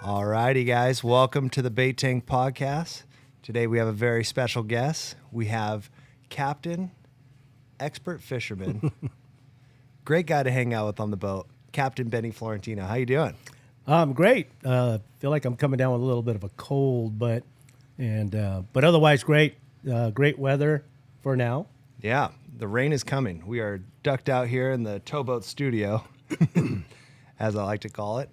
All righty, guys. Welcome to the Bait Tank Podcast. Today we have a very special guest. We have Captain, expert fisherman, great guy to hang out with on the boat, Captain Benny Florentino. How you doing? Great. Feel like I'm coming down with a little bit of a cold, but otherwise great. Great weather for now. Yeah, the rain is coming. We are ducked out here in the towboat studio, as I like to call it.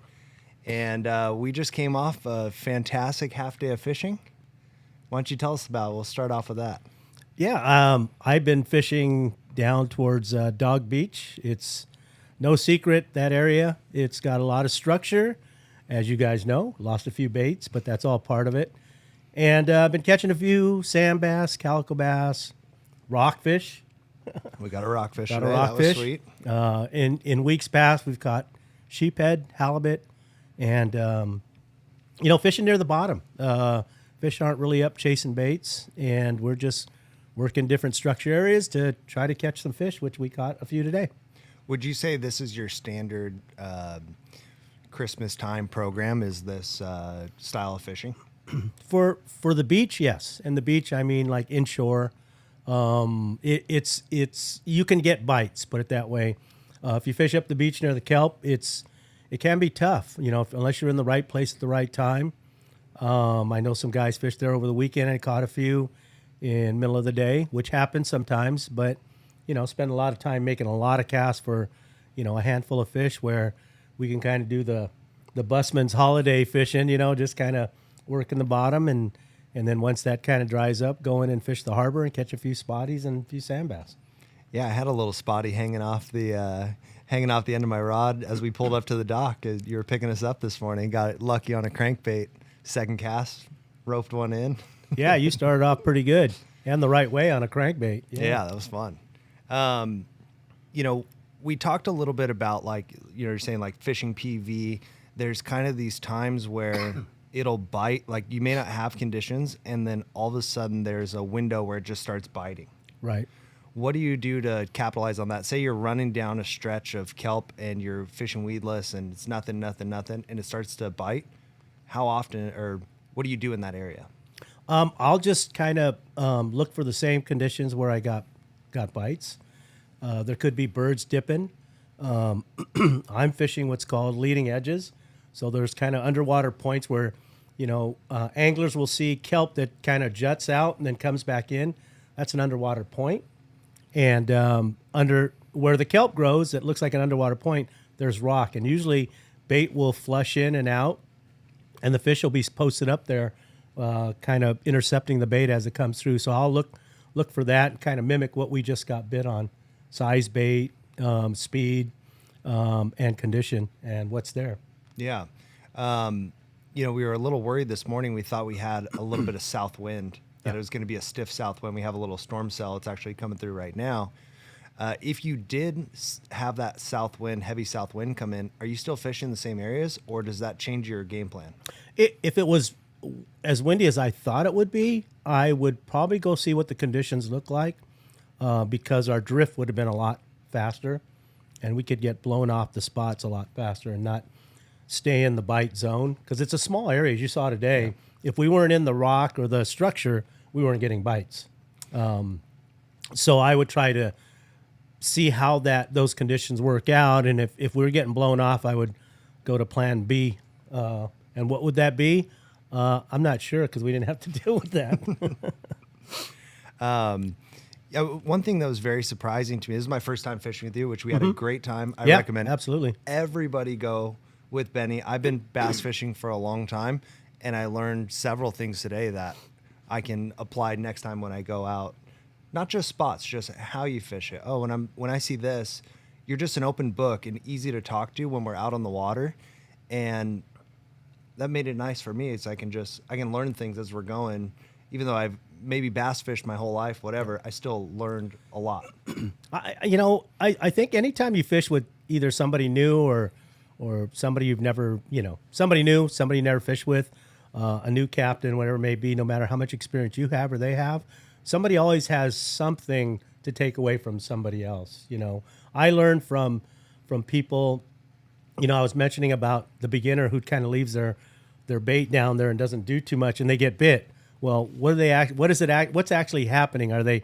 And we just came off a fantastic half day of fishing. Why don't you tell us about it? We'll start off with that. Yeah, I've been fishing down towards Dog Beach. It's no secret, that area. It's got a lot of structure, as you guys know. Lost a few baits, but that's all part of it. And I've been catching a few sand bass, calico bass, rockfish. We got a rockfish Got today. a rockfish. That was sweet. In weeks past, we've caught sheephead, halibut, and fishing near the bottom. Fish aren't really up chasing baits, and we're just working different structure areas to try to catch some fish, which we caught a few today. Would you say this is your standard Christmas time program? Is this style of fishing? For the beach, yes. And the beach, I mean like inshore. It's you can get bites, put it that way. If you fish up the beach near the kelp, it can be tough, unless you're in the right place at the right time. I know some guys fished there over the weekend and caught a few in middle of the day, which happens sometimes, but spend a lot of time making a lot of casts for, a handful of fish where we can kind of do the busman's holiday fishing, just kind of work in the bottom and then once that kind of dries up, go in and fish the harbor and catch a few spotties and a few sand bass. Yeah, I had a little spotty hanging off the end of my rod as we pulled up to the dock. As you were picking us up this morning, got lucky on a crankbait. Second cast, roped one in. Yeah, you started off pretty good and the right way on a crankbait. Yeah, that was fun. We talked a little bit about you're saying like fishing PV. There's kind of these times where it'll bite, like you may not have conditions, and then all of a sudden there's a window where it just starts biting. Right. What do you do to capitalize on that? Say you're running down a stretch of kelp and you're fishing weedless and it's nothing, and it starts to bite. How often, or what do you do in that area? I'll just kind of look for the same conditions where I got bites. There could be birds dipping. I'm fishing what's called leading edges. So there's kind of underwater points where, anglers will see kelp that kind of juts out and then comes back in. That's an underwater point. And under where the kelp grows, it looks like an underwater point, there's rock. And usually bait will flush in and out, and the fish will be posted up there, kind of intercepting the bait as it comes through. So I'll look for that and kind of mimic what we just got bit on. Size bait, speed, and condition, and what's there. Yeah. We were a little worried this morning. We thought we had a little bit of south wind, that it was going to be a stiff south wind. We have a little storm cell. It's actually coming through right now. If you did have that south wind, heavy south wind come in, are you still fishing the same areas, or does that change your game plan? If it was as windy as I thought it would be, I would probably go see what the conditions look like, because our drift would have been a lot faster, and we could get blown off the spots a lot faster and not stay in the bite zone, because it's a small area, as you saw today. Yeah. If we weren't in the rock or the structure, we weren't getting bites. So I would try to see how those conditions work out, and if we were getting blown off, I would go to plan B. And what would that be? I'm not sure, because we didn't have to deal with that. One thing that was very surprising to me, this is my first time fishing with you, which we had a great time. I recommend absolutely everybody go with Benny. I've been bass fishing for a long time, and I learned several things today that I can apply next time when I go out. Not just spots, just how you fish it. Oh, when I see this, you're just an open book and easy to talk to when we're out on the water, and that made it nice for me. It's I can learn things as we're going, even though I've maybe bass fished my whole life, whatever. I still learned a lot. I think anytime you fish with either somebody new or somebody you've never, somebody new, somebody you never fished with, a new captain, whatever it may be, no matter how much experience you have or they have, somebody always has something to take away from somebody else. I learned from people. I was mentioning about the beginner who kind of leaves their their bait down there and doesn't do too much, and they get bit. Well, what's actually happening? Are their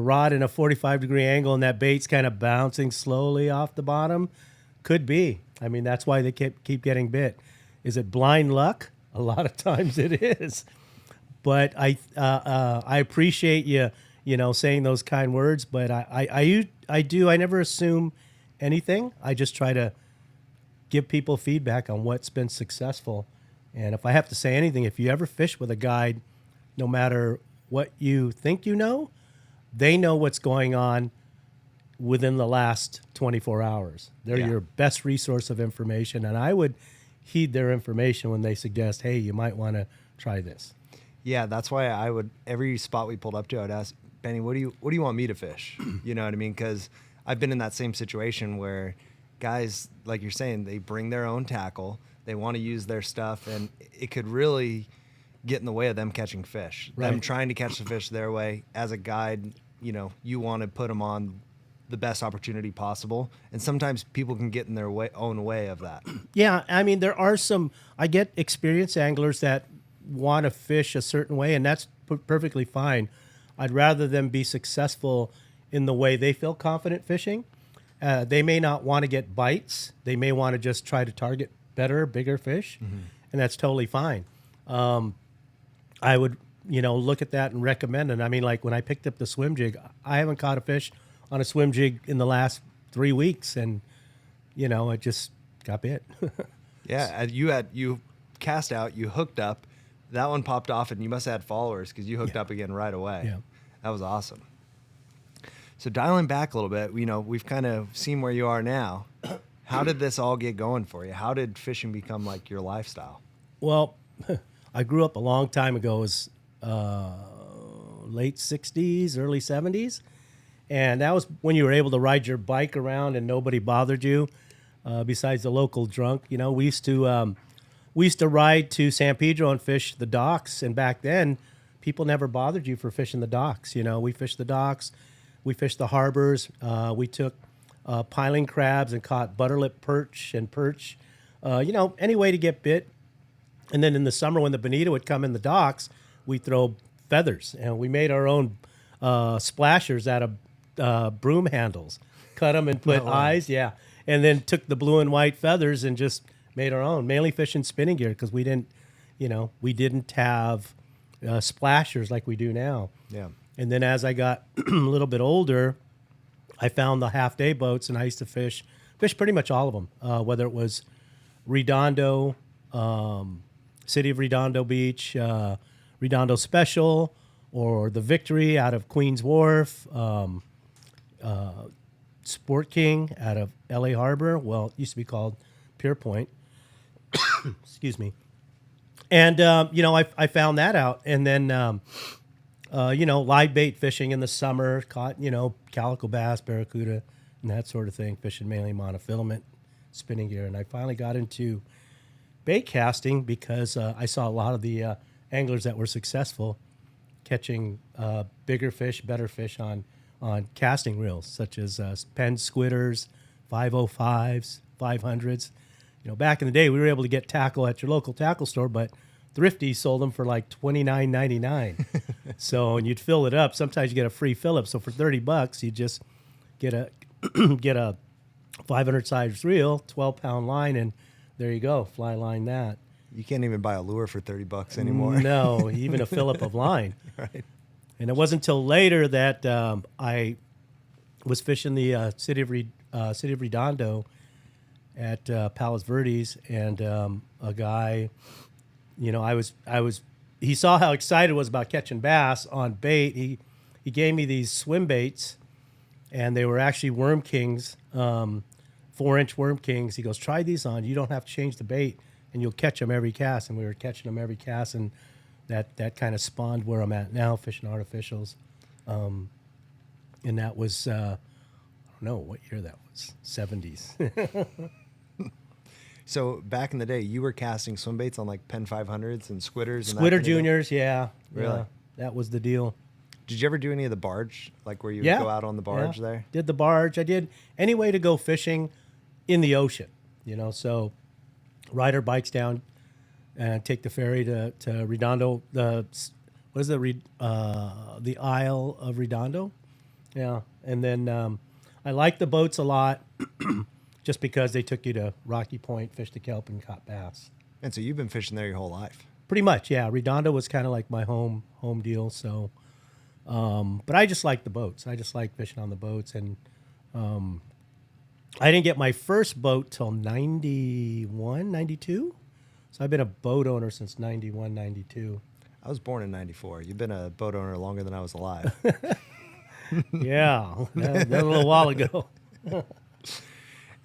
rod in a 45-degree angle and that bait's kind of bouncing slowly off the bottom? Could be. I mean, that's why they keep getting bit. Is it blind luck? A lot of times it is. But I appreciate you saying those kind words. But I never assume anything. I just try to give people feedback on what's been successful. And if I have to say anything, if you ever fish with a guide, no matter what you think you know, they know what's going on within the last 24 hours. They're your best resource of information. And I would heed their information when they suggest, hey, you might want to try this. Yeah, that's why I would, every spot we pulled up to, I'd ask, Benny, what do you want me to fish? You know what I mean? Because I've been in that same situation where guys, like you're saying, they bring their own tackle, they want to use their stuff, and it could really get in the way of them catching fish. Right. Them trying to catch the fish their way. As a guide, you want to put them on the best opportunity possible, and sometimes people can get in their own way of that. Yeah, I mean, I get experienced anglers that want to fish a certain way, and that's perfectly fine. I'd rather them be successful in the way they feel confident fishing. They may not want to get bites. They may want to just try to target better, bigger fish, and that's totally fine. I would, look at that and recommend it. I mean, like when I picked up the swim jig, I haven't caught a fish on a swim jig in the last 3 weeks, and it just got bit. Yeah, you cast out, you hooked up, that one popped off, and you must have had followers because you hooked up again right away. Yeah, that was awesome. So dialing back a little bit, we've kind of seen where you are now. How did this all get going for you? How did fishing become like your lifestyle? Well, I grew up a long time ago. It was late 60s, early 70s. And that was when you were able to ride your bike around and nobody bothered you, besides the local drunk. We used to ride to San Pedro and fish the docks. And back then, people never bothered you for fishing the docks. We fished the docks. We fished the harbors. We took piling crabs and caught butterlip perch and perch. Any way to get bit. And then in the summer when the bonito would come in the docks, we'd throw feathers. And we made our own splashers out of broom handles. Cut them and put eyes, yeah. And then took the blue and white feathers and just made our own. Mainly fishing spinning gear because we didn't have splashers like we do now. Yeah. And then as I got a little bit older, I found the half-day boats, and I used to fish pretty much all of them, whether it was Redondo, City of Redondo Beach, Redondo Special, or the Victory out of Queens Wharf, Sport King out of LA Harbor. Well, it used to be called Pier Point. Excuse me. And, I found that out. And then, live bait fishing in the summer, caught, calico bass, barracuda, and that sort of thing, fishing mainly monofilament spinning gear. And I finally got into bait casting because I saw a lot of the anglers that were successful catching bigger fish, better fish on casting reels, such as Penn Squidders, 505s, 500s. Back in the day, we were able to get tackle at your local tackle store, but Thrifty sold them for like $29.99. So, and you'd fill it up. Sometimes you get a free fill up. So for $30, you just get a get a 500 size reel, 12-pound line, and there you go, fly line that. You can't even buy a lure for $30 anymore. No, even a fill up of line. Right. And it wasn't until later that I was fishing the City of Redondo at Palos Verdes, and a guy, he saw how excited I was about catching bass on bait. He gave me these swim baits, and they were actually Worm Kings, 4-inch Worm Kings. He goes, try these on. You don't have to change the bait, and you'll catch them every cast. And we were catching them every cast, and that kind of spawned where I'm at now, fishing artificials. And that was, I don't know what year that was, 70s. So back in the day, you were casting swim baits on like Penn 500s and Squidders? And Squidder Juniors, yeah. Really? Yeah, that was the deal. Did you ever do any of the barge, like where you would go out on the barge there? Did the barge. I did any way to go fishing in the ocean, so ride our bikes down and take the ferry to Redondo. What is the Isle of Redondo? Yeah, and then I like the boats a lot, just because they took you to Rocky Point, fished the kelp, and caught bass. And so you've been fishing there your whole life. Pretty much, yeah. Redondo was kind of like my home deal. So, but I just like the boats. I just like fishing on the boats, and I didn't get my first boat till 91, 92. So I've been a boat owner since 91, 92. I was born in 94. You've been a boat owner longer than I was alive. Yeah, that was a little while ago.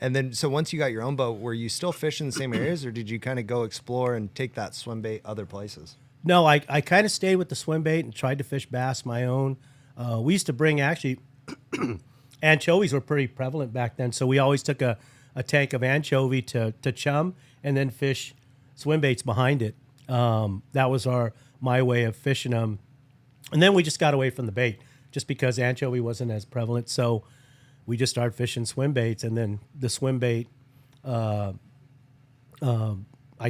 And then, so once you got your own boat, were you still fishing the same areas, or did you kind of go explore and take that swim bait other places? No, I kind of stayed with the swim bait and tried to fish bass my own. We used to bring, actually, anchovies were pretty prevalent back then, so we always took a tank of anchovy to chum and then fish swim baits behind it. That was my way of fishing them. And then we just got away from the bait just because anchovy wasn't as prevalent. So we just started fishing swim baits, and then the swim bait, I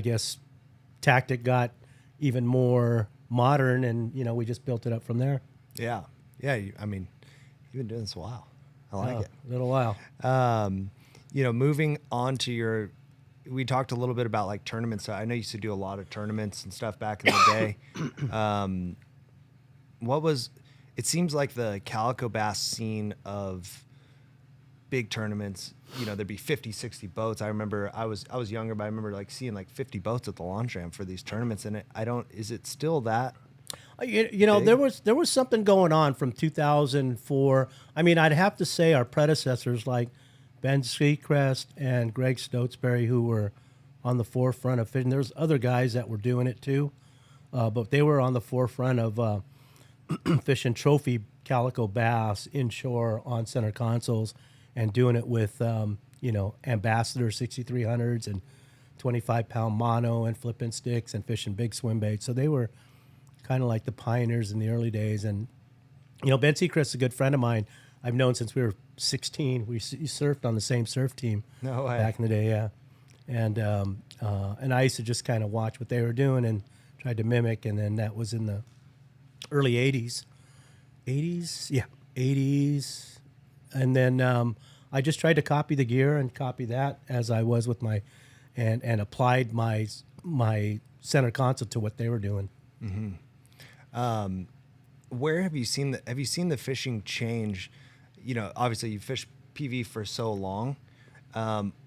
guess, tactic got even more modern, and we just built it up from there. Yeah. Yeah. I mean, you've been doing this a while. I like it. A little while. Moving on to we talked a little bit about like tournaments. I know you used to do a lot of tournaments and stuff back in the day. It seems like the calico bass scene of big tournaments, there'd be 50, 60 boats. I remember I was younger, but I remember like seeing like 50 boats at the launch ramp for these tournaments. And is it still that? There was something going on from 2004. I mean, I'd have to say our predecessors like Ben Seacrest and Greg Stotesbury, who were on the forefront of fishing. There's other guys that were doing it too, but they were on the forefront of fishing trophy calico bass inshore on center consoles and doing it with, Ambassador 6300s and 25-pound mono and flipping sticks and fishing big swim baits. So they were kind of like the pioneers in the early days. And, Ben Seacrest is a good friend of mine. I've known since we were 16. We surfed on the same surf team back in the day, yeah. And I used to just kind of watch what they were doing and tried to mimic. And then that was in the early 80s. 80s. And then I just tried to copy the gear and copy that as I was with and applied my center console to what they were doing. Mm-hmm. Where have you seen the fishing change? Obviously you fished PV for so long.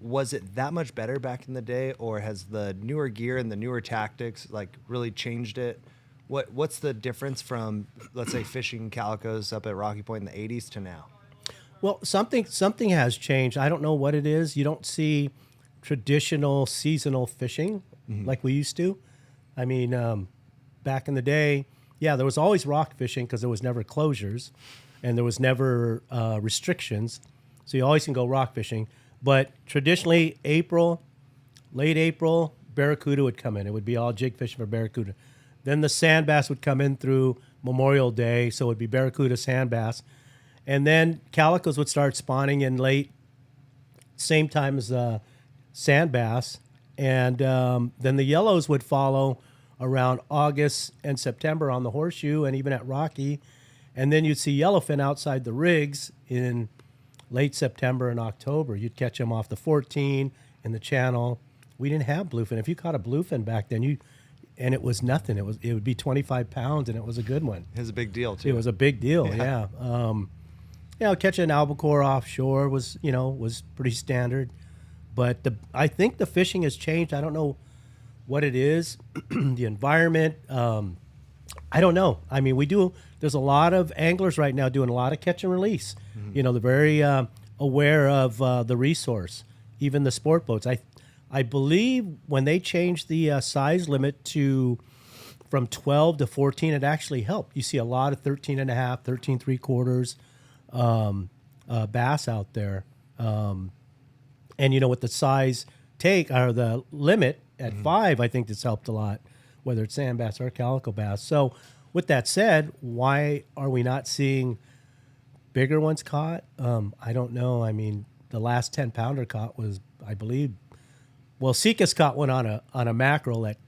Was it that much better back in the day, or has the newer gear and the newer tactics like really changed it? What's the difference from, let's say, fishing calicos up at Rocky Point in the 80s to now? Well, something has changed. I don't know what it is. You don't see traditional seasonal fishing like we used to. I mean, back in the day, yeah, there was always rock fishing because there was never closures and there was never restrictions. So you always can go rock fishing. But traditionally, late April, barracuda would come in. It would be all jig fishing for barracuda. Then the sand bass would come in through Memorial Day, so it would be barracuda, sand bass. And then calicos would start spawning in late, same time as sand bass. And then the yellows would follow around August and September on the Horseshoe and even at Rocky. And then you'd see yellowfin outside the rigs in late September and October. You'd catch them off the 14 in the channel. We didn't have bluefin. If you caught a bluefin back then, and it was nothing. It would be 25 pounds, and it was a good one. It was a big deal too. It was a big deal, yeah. Catching an albacore offshore was pretty standard. But I think the fishing has changed. I don't know what it is, the environment. I don't know. I mean, there's a lot of anglers right now doing a lot of catch and release. Mm-hmm. They're very aware of the resource, even the sport boats. I believe when they changed the size limit from 12 to 14, it actually helped. You see a lot of 13 and a half, 13 3/4 bass out there. And with the size or the limit at 5, I think that's helped a lot, whether it's sand bass or calico bass. So with that said, why are we not seeing bigger ones caught? I don't know. I mean, the last 10-pounder caught was, I believe, Well, Sika's caught one on a mackerel at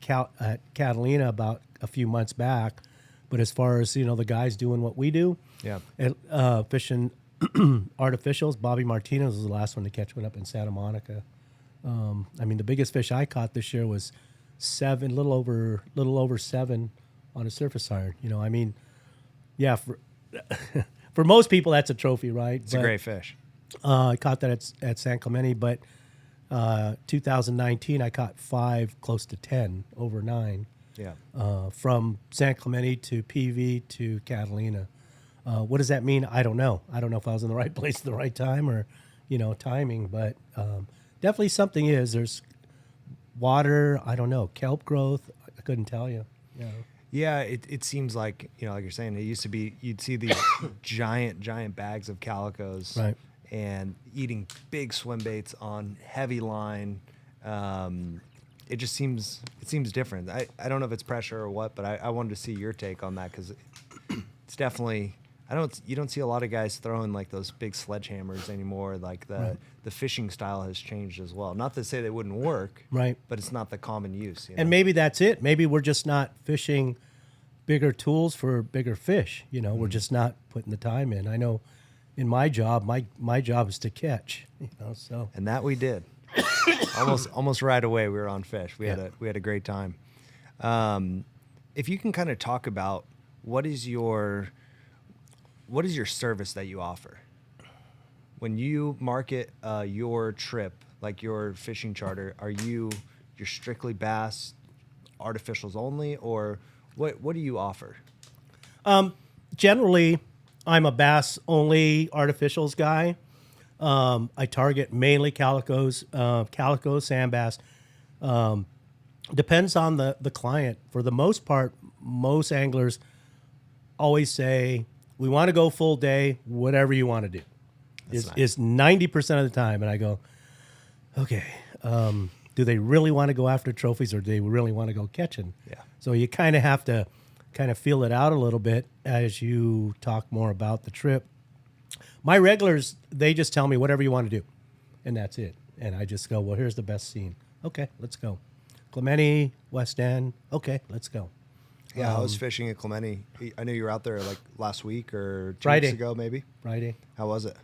Catalina about a few months back. But as far as the guys doing what we do, Yeah. and, fishing artificials, Bobby Martinez was the last one to catch one up in Santa Monica. I mean, the biggest fish I caught this year was little over 7 on a surface iron. I mean, yeah, for most people that's a trophy, right? It's a great fish. I caught that at San Clemente, but 2019 I caught 5, close to 10, over 9. Yeah. From San Clemente to PV to Catalina. What does that mean? I don't know. I don't know if I was in the right place at the right time or, timing, but definitely something is. There's water, I don't know, kelp growth. I couldn't tell you. Yeah, it seems like, like you're saying, it used to be, you'd see these giant bags of calicos, Right, and eating big swim baits on heavy line. It just seems different. I don't know if it's pressure or what, but I wanted to see your take on that, because it's definitely, you don't see a lot of guys throwing like those big sledgehammers anymore. Like the fishing style has changed as well. Not to say they wouldn't work, right. but it's not the common use. And maybe that's it. Maybe we're just not fishing bigger tools for bigger fish. We're just not putting the time in. I know in my job, my job is to catch, so. And that we did. almost right away we were on fish. We had a great time. If you can kind of talk about what is your service that you offer when you market your trip, like your fishing charter? You're strictly bass, artificials only, or what do you offer? Generally, I'm a bass only artificials guy. I target mainly calicos, sand bass. Depends on the client. For the most part, most anglers always say, we want to go full day, whatever you want to do. Is 90% of the time. And I go, okay, do they really want to go after trophies, or do they really want to go catching? Yeah. So you kind of have to feel it out a little bit as you talk more about the trip. My regulars, they just tell me whatever you want to do, and that's it. And I just go, well, here's the best scene. Okay, let's go. Clemente, West End. Okay, let's go. Yeah, I was fishing at Clemente. I know you were out there like last week or 2 Friday. weeks ago, maybe. Friday. How was it?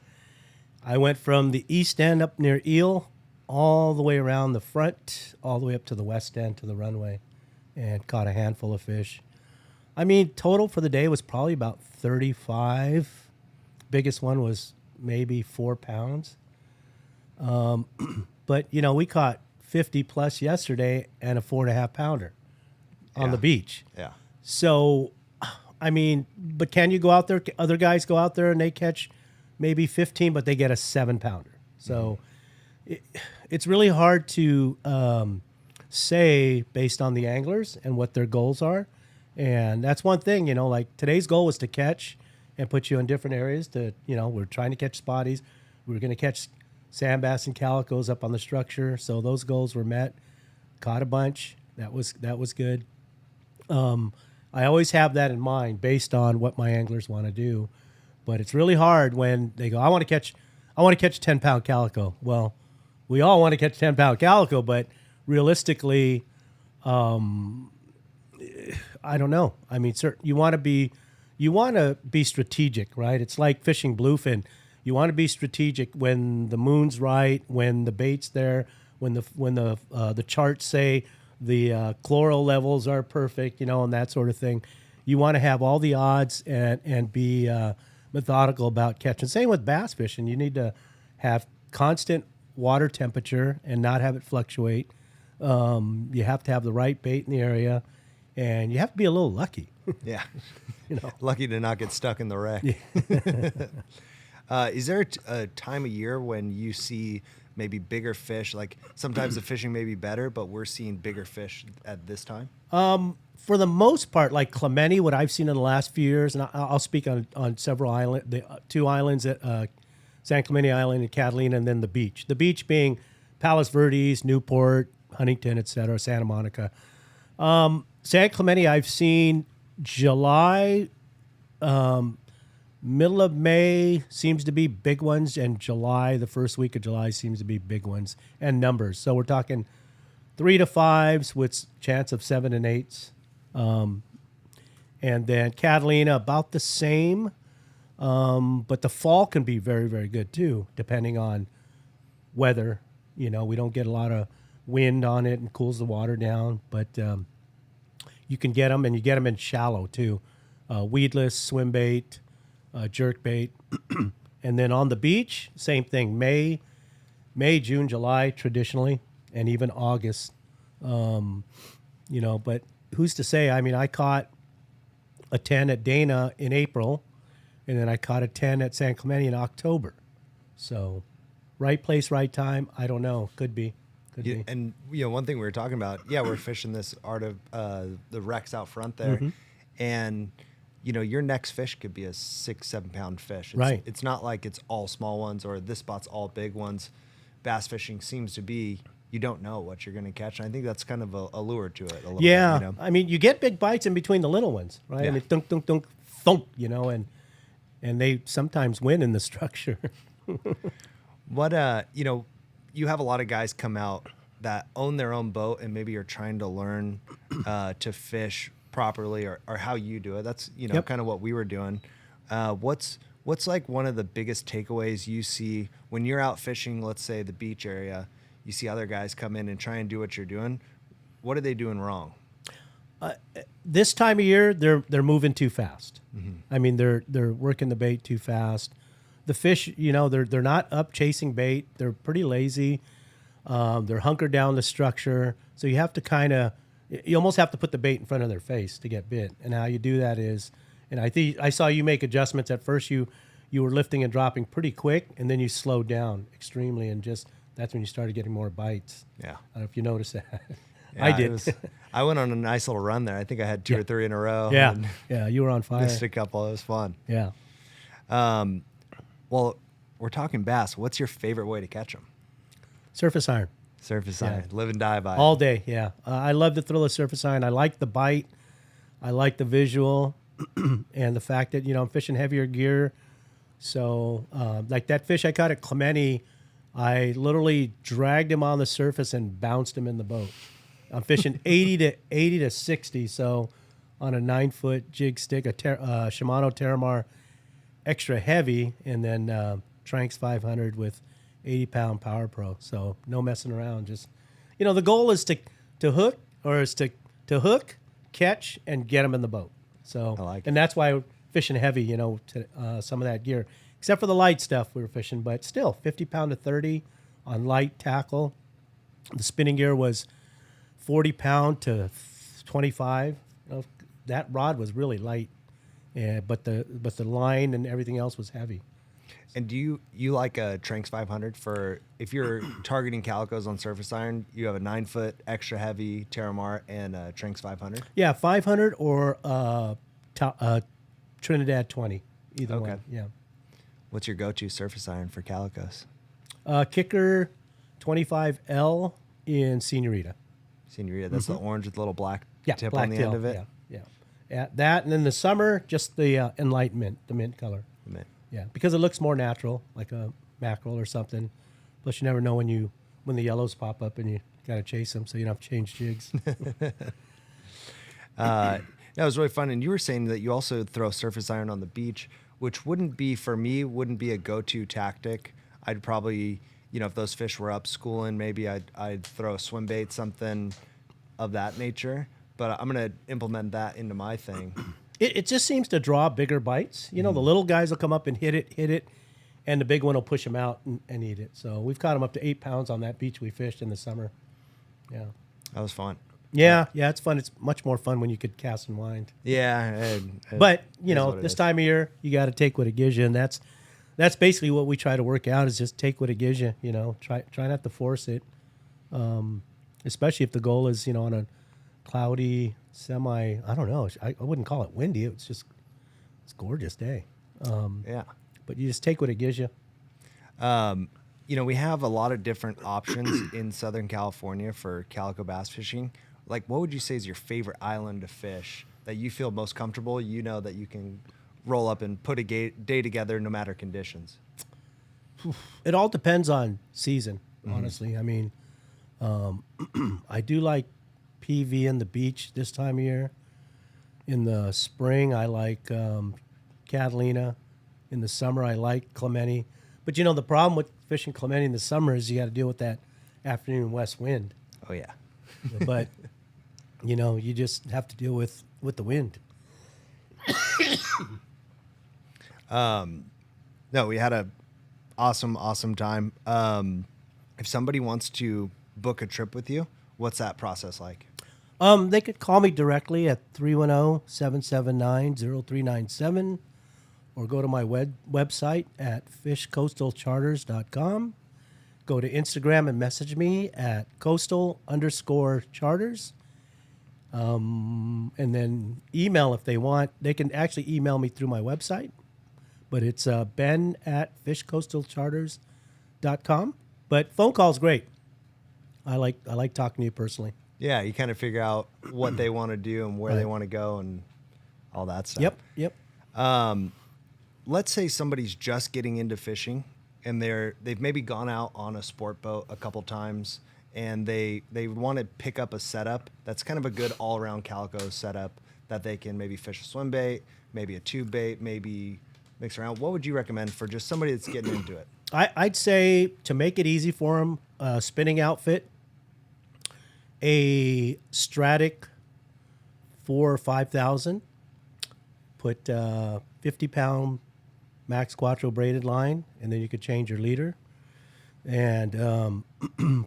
I went from the east end up near Eel all the way around the front, all the way up to the west end to the runway, and caught a handful of fish. I mean, total for the day was probably about 35. Biggest one was maybe 4 pounds. But, we caught 50 plus yesterday and a 4.5 pounder on the beach. Yeah. So, I mean, but can you go out there? Other guys go out there and they catch maybe 15, but they get a 7 pounder. So it's really hard to say based on the anglers and what their goals are. And that's one thing, like today's goal was to catch and put you in different areas we're trying to catch spotties. We were going to catch sand bass and calicos up on the structure. So those goals were met. Caught a bunch. That was good. I always have that in mind based on what my anglers want to do. But it's really hard when they go, I want to catch a 10-pound calico. Well, we all want to catch 10-pound calico, but realistically, I don't know. I mean, you want to be strategic, right? It's like fishing bluefin. You want to be strategic when the moon's right, when the bait's there, when the charts say the chloral levels are perfect, and that sort of thing. You want to have all the odds and be methodical about catching. Same with bass fishing. You need to have constant water temperature and not have it fluctuate. You have to have the right bait in the area, and you have to be a little lucky. Yeah. Lucky to not get stuck in the wreck. Yeah. Is there a time of year when you see maybe bigger fish? Like sometimes the fishing may be better, but we're seeing bigger fish at this time? For the most part, like Clemente, what I've seen in the last few years, and I'll speak on several islands, the 2 islands at San Clemente Island and Catalina, and then the beach. The beach being Palos Verdes, Newport, Huntington, etc., Santa Monica. San Clemente, I've seen July, middle of May seems to be big ones, and July, the first week of July, seems to be big ones and numbers. So we're talking 3 to 5s with chance of 7 and 8s. And then Catalina about the same. But the fall can be very, very good too, depending on weather. We don't get a lot of wind on it and cools the water down, but you can get them, and you get them in shallow too. Weedless, swim bait, jerk bait. And then on the beach, same thing. May, June, July traditionally, and even August. But who's to say? I mean, I caught a 10 at Dana in April, and then I caught a 10 at San Clemente in October. So, right place, right time. I don't know. Could be. Be. And one thing we were talking about, we're fishing this art of the wrecks out front there, and your next fish could be a 6-7 pound fish. Right. It's not like it's all small ones or this spot's all big ones. Bass fishing seems to be, you don't know what you're going to catch. And I think that's kind of a lure to it a little bit. I mean, you get big bites in between the little ones, right? Yeah. I mean, thunk, thunk, thunk, thunk, and they sometimes win in the structure. What, you have a lot of guys come out that own their own boat and maybe are trying to learn to fish properly or how you do it. That's, kind of what we were doing. What's like one of the biggest takeaways you see when you're out fishing, let's say the beach area, you see other guys come in and try and do what you're doing. What are they doing wrong? This time of year, they're moving too fast. Mm-hmm. I mean, they're working the bait too fast. The fish, they're not up chasing bait. They're pretty lazy. They're hunkered down the structure. So you have to you almost have to put the bait in front of their face to get bit. And how you do that is, and I think I saw you make adjustments. At first, you were lifting and dropping pretty quick, and then you slowed down extremely, and that's when you started getting more bites. Yeah. I don't know if you noticed that. Yeah, I did. I went on a nice little run there. I think I had 2 or 3 in a row. Yeah. And Yeah, you were on fire. missed a couple. It was fun. Yeah. Well, we're talking bass. What's your favorite way to catch them? Surface iron. Surface iron. Live and die by it. All day, yeah. I love the thrill of surface iron. I like the bite. I like the visual and the fact that, I'm fishing heavier gear. So, like that fish I caught at Clemente, I literally dragged him on the surface and bounced him in the boat. I'm fishing 80 to 60, so on a 9-foot jig stick, a Shimano Terramar extra heavy, and then Tranks 500 with 80-pound Power Pro. So no messing around. Just, the goal is to hook, or is to hook, catch, and get them in the boat. So, I like it. And that's why we're fishing heavy, to some of that gear. Except for the light stuff we were fishing, but still 50-pound to 30 on light tackle. The spinning gear was 40-pound to 25. That rod was really light, but the line and everything else was heavy. And do you like a Tranks 500 for if you're targeting calicos on surface iron? You have a 9-foot extra heavy Terramar and a Tranks 500. Yeah, 500 or Trinidad 20, either Okay. one. Yeah. What's your go-to surface iron for calicos? Kicker 25L in Senorita. Senorita, that's the orange with the little black tip black on the tail. end of it. Yeah. That, and then the summer, just the Enlightenment, the mint color. Yeah, because it looks more natural, like a mackerel or something. Plus, you never know when the yellows pop up and you got to chase them, so you don't have to change jigs. That was really fun. And you were saying that you also throw surface iron on the beach, which wouldn't be a go-to tactic. I'd probably, if those fish were up schooling, maybe I'd throw a swim bait, something of that nature. But I'm going to implement that into my thing. It just seems to draw bigger bites. The little guys will come up and hit it, and the big one will push them out and eat it. So we've caught them up to 8 pounds on that beach we fished in the summer. Yeah. That was fun. Yeah, it's fun. It's much more fun when you could cast and wind. Yeah. But, this time of year, you got to take what it gives you, and that's basically what we try to work out is just take what it gives you, Try not to force it, especially if the goal is, on a cloudy, I don't know, I wouldn't call it windy. It's a gorgeous day. Yeah. But you just take what it gives you. We have a lot of different options in Southern California for calico bass fishing. Like, what would you say is your favorite island to fish that you feel most comfortable? That you can roll up and put a day together no matter conditions. It all depends on season, honestly. I mean, I do like PV in the beach this time of year. In the spring, I like Catalina. In the summer, I like Clemente. But the problem with fishing Clemente in the summer is you got to deal with that afternoon west wind. Oh yeah. But you just have to deal with the wind. No, we had a awesome time. If somebody wants to book a trip with you, what's that process like? They could call me directly at 310-779-0397 or go to my website at fishcoastalcharters.com. Go to Instagram and message me at coastal_charters. And then email if they want. They can actually email me through my website, but it's ben at fishcoastalcharters.com. But phone call's great. I like talking to you personally. Yeah, you kind of figure out what they want to do and where they want to go and all that stuff. Yep. Let's say somebody's just getting into fishing and they've maybe gone out on a sport boat a couple times and they want to pick up a setup that's kind of a good all-around calico setup that they can maybe fish a swim bait, maybe a tube bait, maybe mix around. What would you recommend for just somebody that's getting into it? I'd say to make it easy for them, spinning outfit, a Stratic 4 or 5,000, put 50-pound Max Quattro braided line, and then you could change your leader. And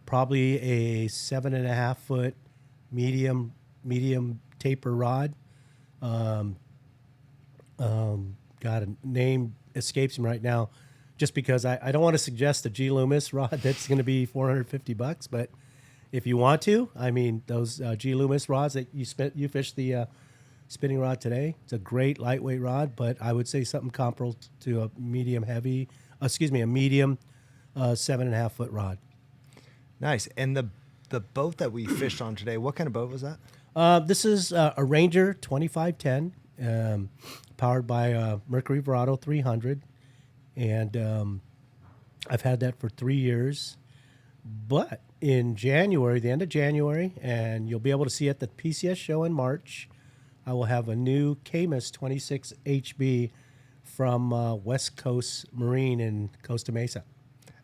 probably a 7.5-foot medium taper rod. God, a name escapes me right now, just because I don't want to suggest the G Loomis rod that's going to be $450, but if you want to, I mean, those G Loomis rods that you fished the spinning rod today, it's a great lightweight rod, but I would say something comparable to a medium 7.5-foot rod. Nice. And the boat that we fished on today, what kind of boat was that? This is a Ranger 2510, powered by Mercury Verado 300, and I've had that for 3 years. But in January, the end of January, and you'll be able to see at the PCS show in March, I will have a new Camus 26 HB from West Coast Marine in Costa Mesa.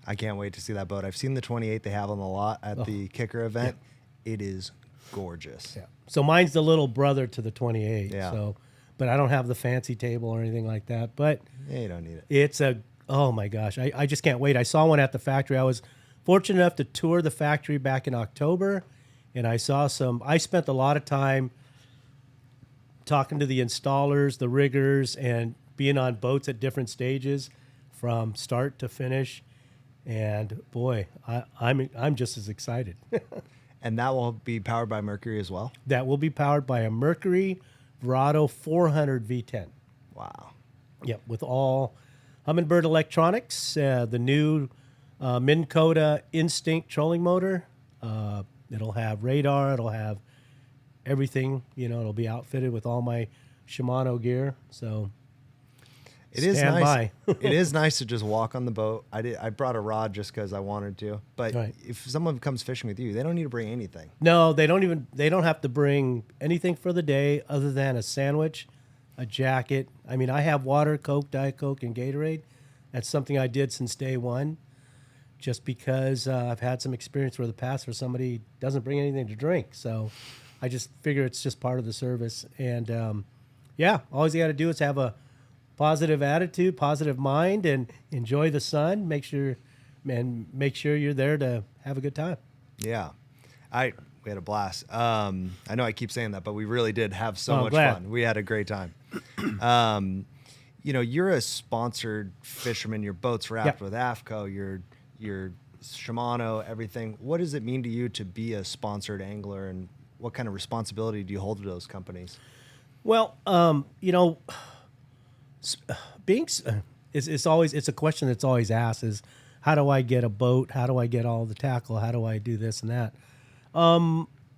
I can't wait to see that boat. I've seen the 28 they have on the lot at the Kicker event. Yeah. It is gorgeous. Yeah. So mine's the little brother to the 28. Yeah. So, but I don't have the fancy table or anything like that. But yeah, you don't need it. It's oh my gosh, I just can't wait. I saw one at the factory. I was fortunate enough to tour the factory back in October, and I spent a lot of time talking to the installers, the riggers, and being on boats at different stages from start to finish. And boy, I'm just as excited. And that will be powered by Mercury as well? That will be powered by a Mercury Verado 400 V10. Wow. Yep, with all Humminbird electronics, the new Minn Kota Instinct trolling motor. It'll have radar. It'll have everything. It'll be outfitted with all my Shimano gear. So it is stand nice. by. It is nice to just walk on the boat. I brought a rod just because I wanted to. But right. If someone comes fishing with you, they don't need to bring anything. No, they don't have to bring anything for the day other than a sandwich, a jacket. I mean, I have water, Coke, Diet Coke, and Gatorade. That's something I did since day one, just because I've had some experience where the past where somebody doesn't bring anything to drink. So I just figure it's just part of the service. And all you got to do is have a positive attitude, positive mind, and enjoy the sun. Make sure you're there to have a good time. Yeah. We had a blast. I know I keep saying that, but we really did have so much fun. We had a great time. You're a sponsored fisherman. Your boat's wrapped with AFCO, your Shimano, everything. What does it mean to you to be a sponsored angler, and what kind of responsibility do you hold to those companies? Well, it's a question that's always asked is, how do I get a boat? How do I get all the tackle? How do I do this and that?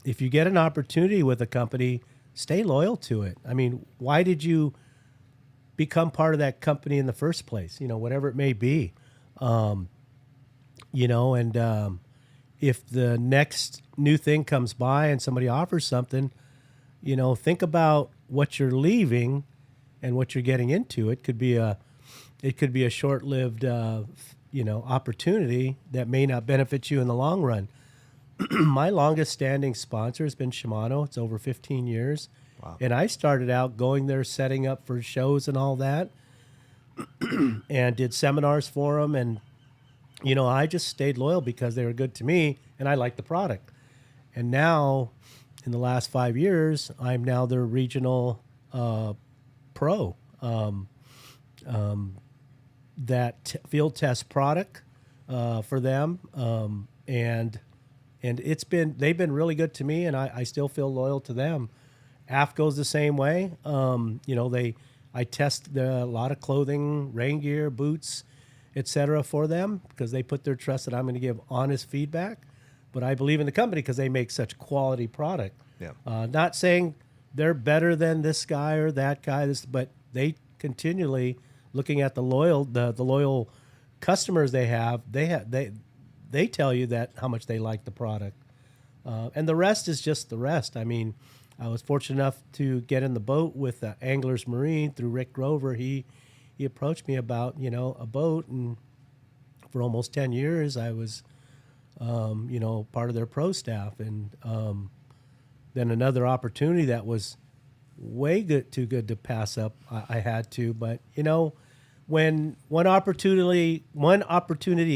If you get an opportunity with a company, stay loyal to it. I mean, why did you become part of that company in the first if the next new thing comes by and somebody offers something, think about what you're leaving and what you're getting into. It could be a short-lived, opportunity that may not benefit you in the long run. My longest standing sponsor has been Shimano. It's over 15 years. Wow. And I started out going there, setting up for shows and all that, and did seminars for them. And, I just stayed loyal because they were good to me and I liked the product. And now, in the last 5 years, I'm now their regional pro that field test product for them. And they've been really good to me, and I still feel loyal to them. AFCO's the same way. I test a lot of clothing, rain gear, boots, etc. for them because they put their trust that I'm going to give honest feedback. But I believe in the company because they make such quality product. Yeah. Not saying they're better than this guy or that guy, but they continually looking at the loyal customers they have. They tell you that how much they like the product, and the rest is just the rest. I mean, I was fortunate enough to get in the boat with Anglers Marine through Rick Grover. He approached me about a boat, and for almost 10 years I was part of their pro staff, and then another opportunity that was too good to pass up. I had to, but when one opportunity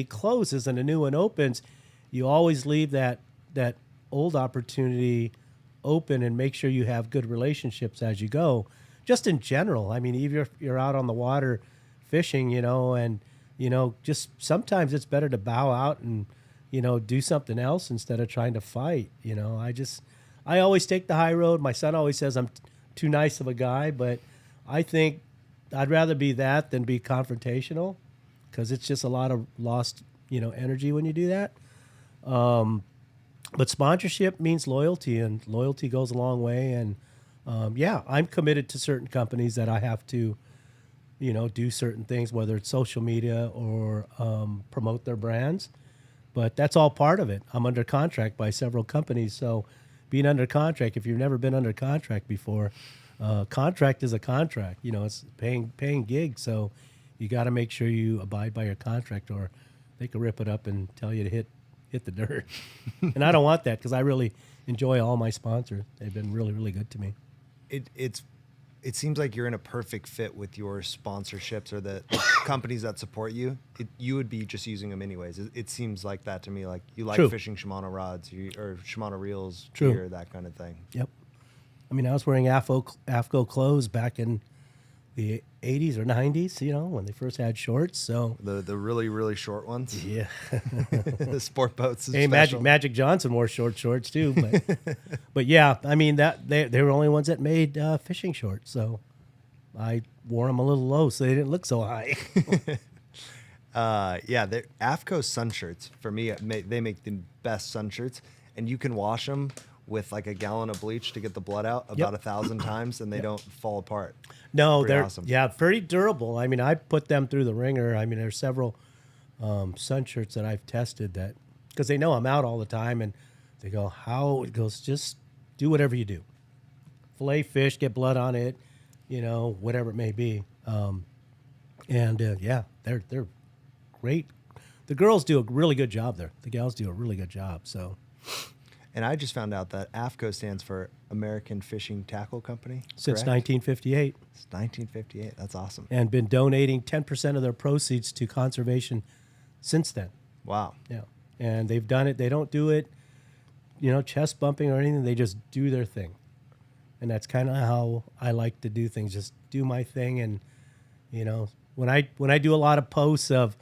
closes and a new one opens, you always leave that old opportunity open and make sure you have good relationships as you go. Just in general, I mean, even if you're out on the water fishing, and just sometimes it's better to bow out and do something else instead of trying to fight. I always take the high road. My son always says I'm too nice of a guy, but I think I'd rather be that than be confrontational, because it's just a lot of lost, energy when you do that. But sponsorship means loyalty, and loyalty goes a long way. And I'm committed to certain companies that I have to, do certain things, whether it's social media or promote their brands. But that's all part of it. I'm under contract by several companies, so being under contract, if you've never been under contract before, contract is a contract. It's paying gigs, so you got to make sure you abide by your contract, or they could rip it up and tell you to hit the dirt. And I don't want that, because I really enjoy all my sponsors. They've been really, really good to me. It seems like you're in a perfect fit with your sponsorships or the companies that support you. You would be just using them anyways. It seems like that to me. Like you like True. fishing Shimano rods or Shimano reels, True. gear, that kind of thing. Yep. I mean, I was wearing AFCO clothes back in the 80s or 90s, when they first had shorts. So The really, really short ones. yeah. The sport boats. Hey, Magic Johnson wore shorts too, but yeah, I mean that they were the only ones that made fishing shorts, so I wore them a little low so they didn't look so high. The AFCO sun shirts for me, they make the best sun shirts, and you can wash them with like a gallon of bleach to get the blood out about 1,000 times, and they don't fall apart. No, Pretty they're awesome. pretty durable. I mean, I put them through the ringer. I mean, there's several sun shirts that I've tested that, because they know I'm out all the time, and they go, how? It goes, just do whatever you do. Fillet fish, get blood on it, whatever it may be. They're great. The girls do a really good job there. The gals do a really good job. So. And I just found out that AFCO stands for American Fishing Tackle Company. Since correct? 1958. It's 1958. That's awesome. And been donating 10% of their proceeds to conservation since then. Wow. Yeah. And they've done it. They don't do it, chest bumping or anything. They just do their thing. And that's kind of how I like to do things. Just do my thing. And, when I do a lot of posts of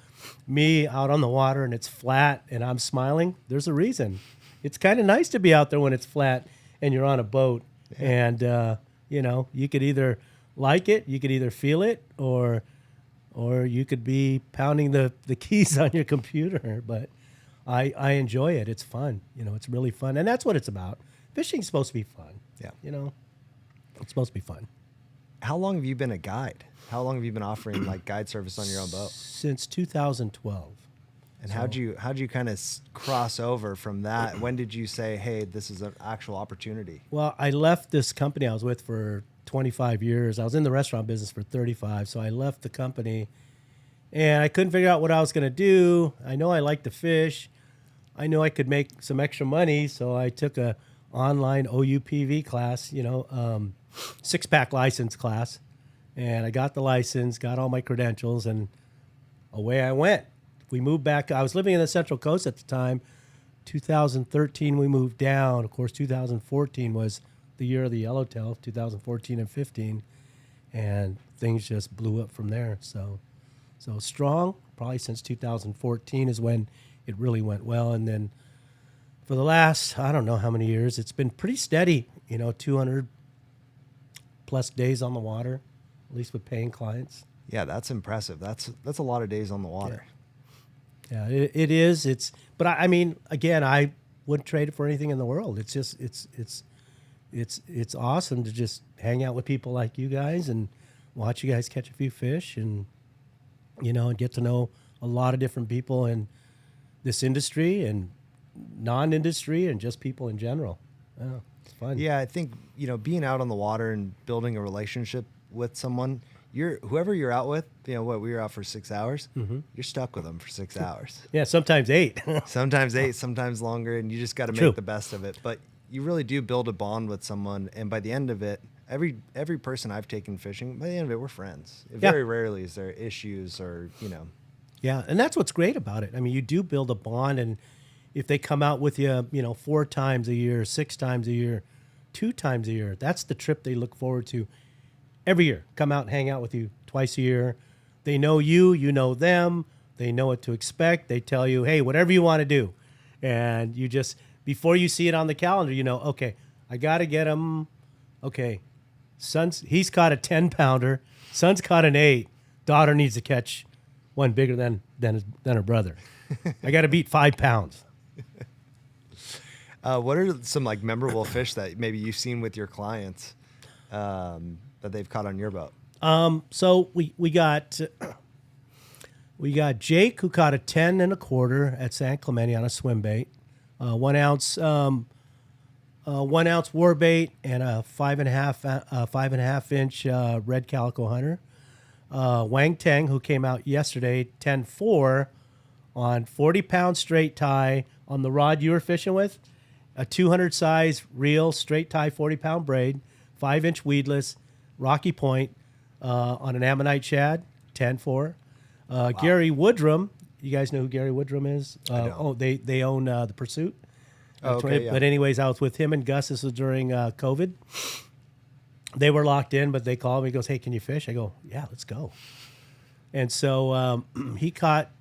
me out on the water and it's flat and I'm smiling, there's a reason. It's kind of nice to be out there when it's flat and you're on a boat. Yeah. And, you could either like it, you could either feel it, or you could be pounding the keys on your computer. But I enjoy it. It's fun. It's really fun. And that's what it's about. Fishing's supposed to be fun. Yeah. It's supposed to be fun. How long have you been a guide? How long have you been offering like guide service on your own boat? Since 2012. And how'd you kind of cross over from that? When did you say, hey, this is an actual opportunity? Well, I left this company I was with for 25 years. I was in the restaurant business for 35. So I left the company and I couldn't figure out what I was going to do. I know I like to fish. I knew I could make some extra money. So I took a online OUPV class, 6-pack license class. And I got the license, got all my credentials, and away I went. We moved back. I was living in the Central Coast at the time. 2013, we moved down. Of course, 2014 was the year of the yellowtail, 2014 and 15. And things just blew up from there. So strong, probably since 2014 is when it really went well. And then for the last, I don't know how many years, it's been pretty steady, 200 plus days on the water, at least with paying clients. Yeah, that's impressive. That's a lot of days on the water. Yeah, it is. But I mean, again, I wouldn't trade it for anything in the world. It's just, it's awesome to just hang out with people like you guys and watch you guys catch a few fish and, and get to know a lot of different people in this industry and non-industry and just people in general. Yeah, it's fun. Yeah, I think, being out on the water and building a relationship with someone, whoever you're out with, we were out for 6 hours, you're stuck with them for 6 hours. Yeah, sometimes 8. Sometimes 8, sometimes longer, and you just got to make the best of it. But you really do build a bond with someone, and by the end of it, every person I've taken fishing, by the end of it, we're friends. Very rarely is there issues or, Yeah, and that's what's great about it. I mean, you do build a bond, and if they come out with you, 4 times a year, 6 times a year, 2 times a year, that's the trip they look forward to every year. Come out and hang out with you twice a year. They know you, you know them. They know what to expect. They tell you, hey, whatever you want to do. And you just, before you see it on the calendar, okay, I got to get him. Okay, he's caught a 10-pounder. Son's caught an 8. Daughter needs to catch one bigger than her brother. I got to beat 5 pounds. What are some memorable fish that maybe you've seen with your clients that they've caught on your boat? So we got Jake, who caught a 10 1/4 at San Clemente on a swim bait, 1 ounce 1 ounce war bait, and a 5.5 inch red calico hunter. Wang Tang, who came out yesterday, 10-4 on 40-pound straight tie on the rod you were fishing with, a 200 size reel straight tie 40-pound braid, 5-inch weedless, Rocky Point on an ammonite shad, 10-4. Wow. Gary Woodrum, you guys know who Gary Woodrum is? They own the Pursuit. Okay, yeah. But anyways, I was with him and Gus. This was during COVID. They were locked in, but they called me. He goes, hey, can you fish? I go, yeah, let's go. And so he caught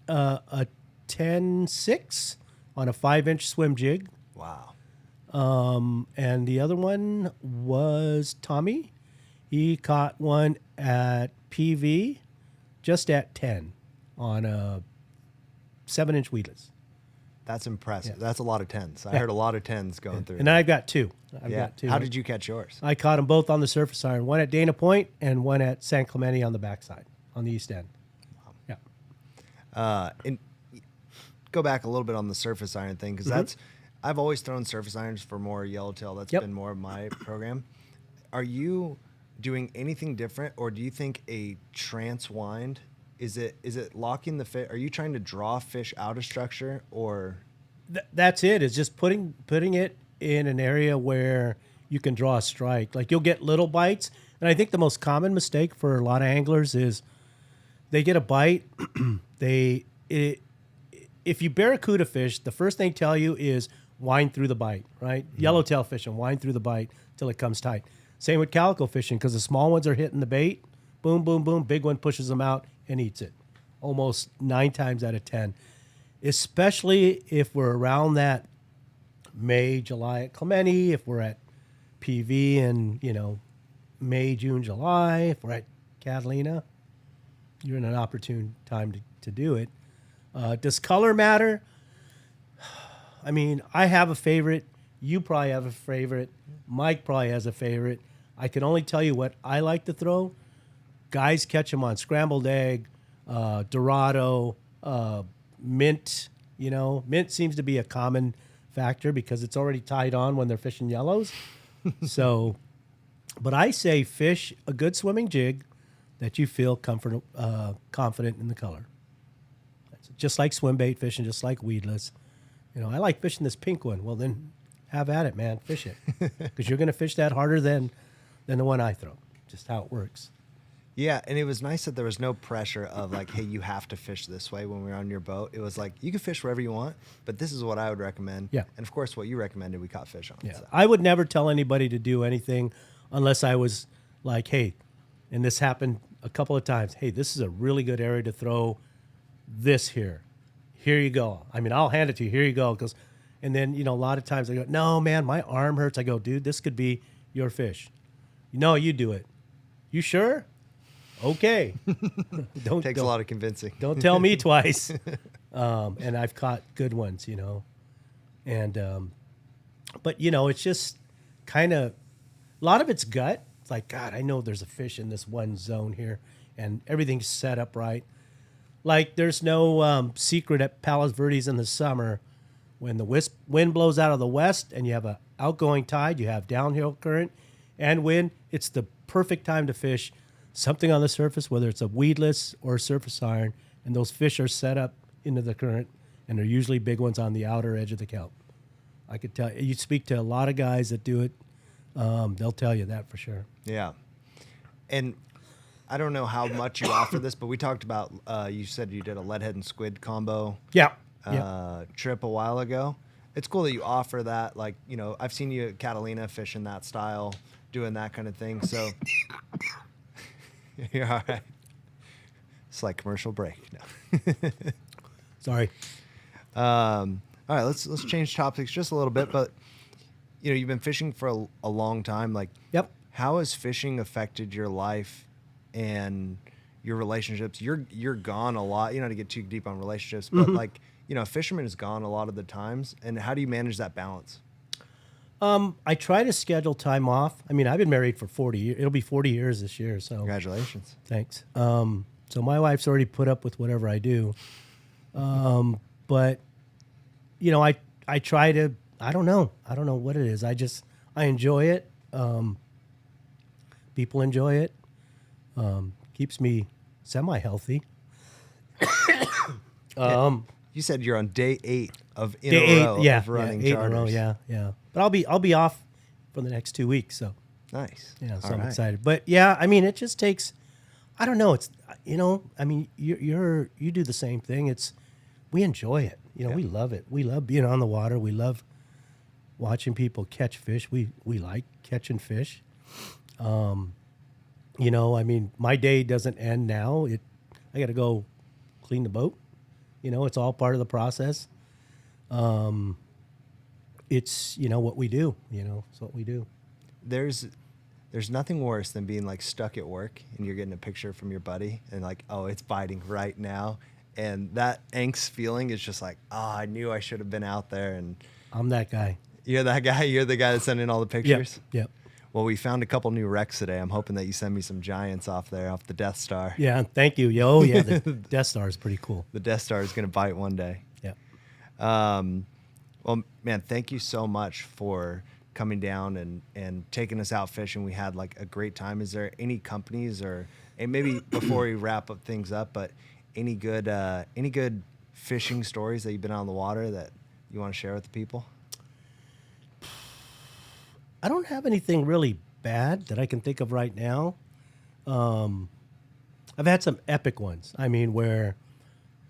a 10-6 on a 5-inch swim jig. Wow. And the other one was Tommy. He caught one at PV just at 10 on a 7-inch weedless. That's impressive. Yeah. That's a lot of 10s. I heard a lot of 10s going through. And then I've got 2. Got 2. How did you catch yours? I caught them both on the surface iron. One at Dana Point and one at San Clemente on the backside, on the east end. Wow. Yeah. And go back a little bit on the surface iron thing, because I've always thrown surface irons for more yellowtail. That's been more of my program. Are you doing anything different, or do you think a trance wind, is it locking the fish? Are you trying to draw fish out of structure, or? That's it. It's just putting it in an area where you can draw a strike. Like, you'll get little bites. And I think the most common mistake for a lot of anglers is they get a bite. If you barracuda fish, the first thing they tell you is wind through the bite, right? Mm-hmm. Yellowtail fishing, wind through the bite till it comes tight. Same with calico fishing, because the small ones are hitting the bait. Boom, boom, boom. Big one pushes them out and eats it. Almost 9 times out of 10. Especially if we're around that May, July at Clemente, if we're at PV in, May, June, July, if we're at Catalina, you're in an opportune time to do it. Does color matter? I mean, I have a favorite. You probably have a favorite. Mike probably has a favorite. I can only tell you what I like to throw. Guys catch them on scrambled egg, Dorado, mint, mint seems to be a common factor because it's already tied on when they're fishing yellows. So, but I say fish a good swimming jig that you feel confident in the color. That's just like swim bait fishing, just like weedless. I like fishing this pink one. Well, then have at it, man. Fish it. Because you're going to fish that harder than the one I throw. Just how it works. Yeah, and it was nice that there was no pressure of like, hey, you have to fish this way when we were on your boat. It was like, you can fish wherever you want, but this is what I would recommend. Yeah. And of course, what you recommended, we caught fish on. Yeah. So. I would never tell anybody to do anything unless I was like, hey, and this happened a couple of times. Hey, this is a really good area to throw this here. Here you go. I mean, I'll hand it to you. Here you go. And then, a lot of times I go, no, man, my arm hurts. I go, dude, this could be your fish. No, you do it. You sure? Okay. Takes a lot of convincing. Don't tell me twice. And I've caught good ones, And, but, it's just kind of, a lot of it's gut. It's like, God, I know there's a fish in this one zone here and everything's set up right. Like there's no secret at Palos Verdes in the summer when the wind blows out of the west and you have an outgoing tide, you have downhill current and wind. It's the perfect time to fish something on the surface, whether it's a weedless or a surface iron, and those fish are set up into the current, and they're usually big ones on the outer edge of the kelp. I could tell you speak to a lot of guys that do it, they'll tell you that for sure. Yeah. And I don't know how much you offer this, but we talked about, you said you did a leadhead and squid combo trip a while ago. It's cool that you offer that. Like, I've seen you at Catalina fishing that style, doing that kind of thing. So you're all right. It's like commercial break. No. Sorry. All right, let's change topics just a little bit. But you've been fishing for a long time. Like, Yep. How has fishing affected your life and your relationships? You're gone a lot. You don't have to get too deep on relationships, but like, a fisherman is gone a lot of the times. And how do you manage that balance? I try to schedule time off. I mean, I've been married for 40 years. It'll be 40 years this year. So Congratulations. Thanks. So my wife's already put up with whatever I do. But I try to, I don't know what it is. I enjoy it. People enjoy it. Keeps me semi-healthy. You said you're on day 8 of in a row of running 8 charters. in a row, yeah. But I'll be off for the next 2 weeks, so nice. yeah, so All I'm right. excited. But yeah, I mean, it just takes, I don't know. It's I mean, you do the same thing. We enjoy it. We love it. We love being on the water. We love watching people catch fish. We like catching fish. I mean, my day doesn't end now. I got to go clean the boat. It's all part of the process. It's what we do. It's what we do. There's nothing worse than being like stuck at work and you're getting a picture from your buddy and like, oh, it's biting right now. And that angst feeling is just like, oh, I knew I should have been out there. And I'm that guy. You're that guy? You're the guy that's sending all the pictures? Yep. Well, we found a couple new wrecks today. I'm hoping that you send me some giants off the Death Star. Yeah, thank you. Oh, yeah, the Death Star is pretty cool. The Death Star is going to bite one day. Yeah. Well, man, thank you so much for coming down and taking us out fishing. We had like a great time. Is there any companies and maybe before we wrap up things up, but any good fishing stories that you've been on the water that you want to share with the people? I don't have anything really bad that I can think of right now. I've had some epic ones. I mean, where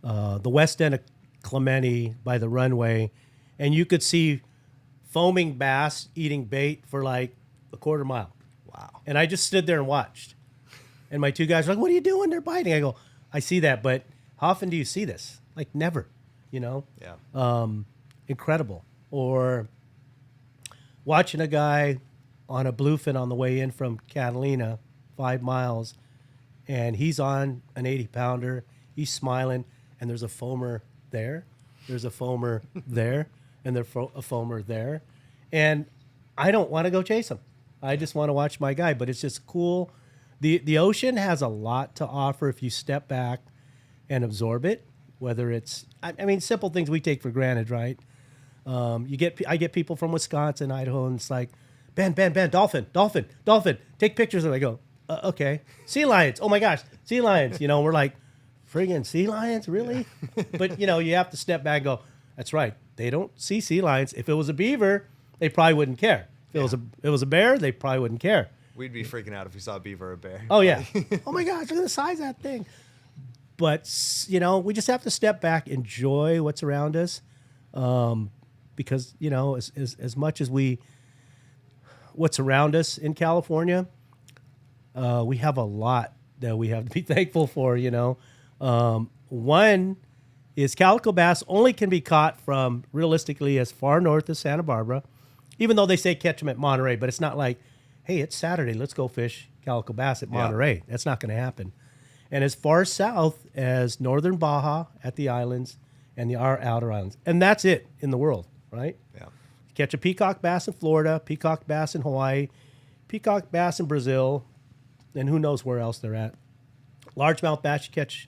the west end of Clemente by the runway, and you could see foaming bass eating bait for like a quarter mile. Wow. And I just stood there and watched. And my 2 guys were like, what are you doing? They're biting. I go, I see that, but how often do you see this? Like never, Yeah. Incredible. Or watching a guy on a bluefin on the way in from Catalina, 5 miles, and he's on an 80-pounder. He's smiling, and there's a foamer there. There's a foamer there, and there's a foamer there. And I don't want to go chase him. I just want to watch my guy, but it's just cool. The ocean has a lot to offer if you step back and absorb it. whether it's, I mean, simple things we take for granted, right? I get people from Wisconsin, Idaho, and it's like, Ben, dolphin, take pictures of it. I go, okay. Sea lions, oh my gosh, sea lions. You know, we're like, friggin' sea lions, really? But, you know, you have to step back and go, that's right. They don't see sea lions. If it was a beaver, they probably wouldn't care. If it was a bear, they probably wouldn't care. We'd be freaking out if we saw a beaver or a bear. Oh, yeah. Oh, my gosh, look at the size of that thing. But, you know, we just have to step back, enjoy what's around us. Because, you know, as much as what's around us in California, we have a lot that we have to be thankful for, you know. One is calico bass only can be caught from realistically as far north as Santa Barbara, even though they say catch them at Monterey, but it's not like, hey, it's Saturday, let's go fish calico bass at Monterey. Yeah. That's not going to happen. And as far south as northern Baja at the islands and our outer islands. And that's it in the world, right? Yeah. Catch a peacock bass in Florida, peacock bass in Hawaii, peacock bass in Brazil, and who knows where else they're at. Largemouth bass you catch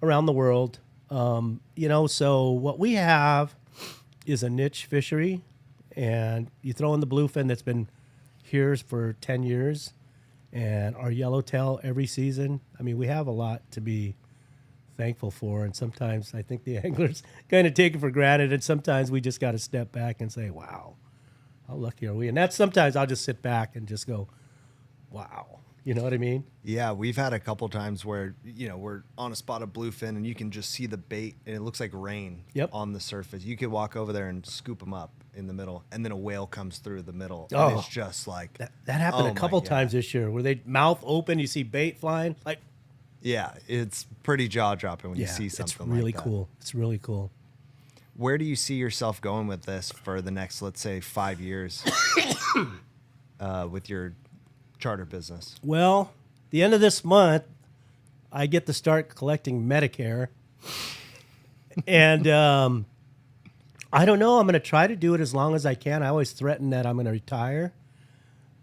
around the world. You know, so what we have is a niche fishery, and you throw in the bluefin that's been here for 10 years, and our yellowtail every season. I mean, we have a lot to be thankful for, and sometimes I think the anglers kind of take it for granted, and sometimes we just got to step back and say, wow, how lucky are we? And that's sometimes I'll just sit back and just go, wow. You know what I mean? Yeah, we've had a couple times where, you know, we're on a spot of bluefin and you can just see the bait and it looks like rain on the surface. You could walk over there and scoop them up in the middle, and then a whale comes through the middle. Oh, and it's just like... That happened a couple times this year where they mouth open, you see bait flying. Like, yeah, it's pretty jaw-dropping when you see something it's really like that. cool. It's really cool. Where do you see yourself going with this for the next, let's say, 5 years with your charter business? Well, the end of this month, I get to start collecting Medicare. And I don't know. I'm going to try to do it as long as I can. I always threaten that I'm going to retire.